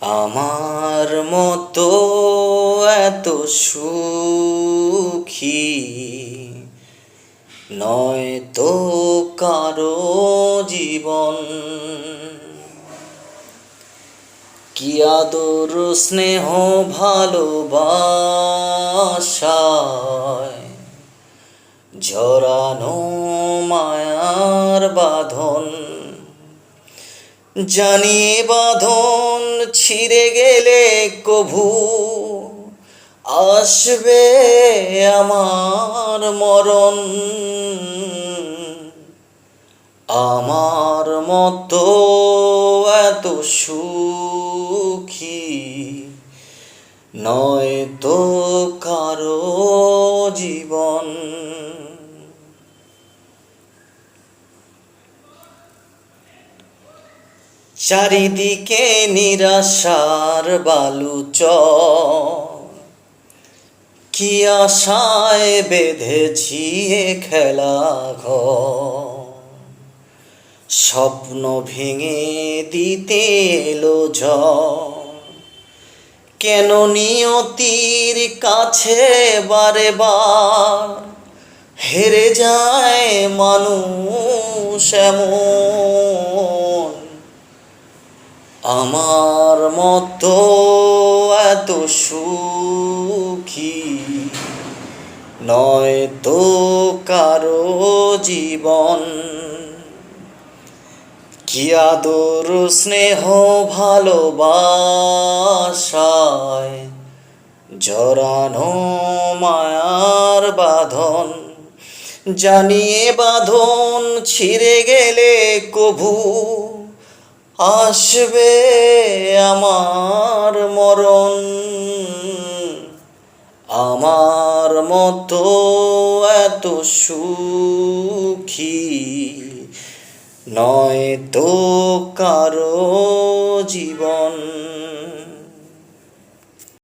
আমার মতো এত সুখী নয় তো কারো জীবন। কি আদর স্নেহ ভালোবাসায় ঝরানো মায়ার বাঁধন। জানিয়ে বাঁধন ছিঁড়ে গেলে কভু আসবে আমার মরণ। আমার মতো এত সুখী নয় তো কারো জীবন। চারিদিকে নিরাশার বালুচর, কি আশায় বেঁধেছি এ খেলা ঘর। স্বপ্ন ভেঙে দিতে এলো ঝড়, কেন নিয়তির কাছে বারে বার হেরে যায় মানুষ এমন। আমার মতো এত সুখী নয় তো কারো জীবন। কি আদর স্নেহ ভালোবাসায় জড়ানো মায়ার বাঁধন। জানিয়ে বাঁধন ছিঁড়ে গেলে কভু আসবে আমার মরণ। আমার মতো এত সুখী নয় তো কারো জীবন।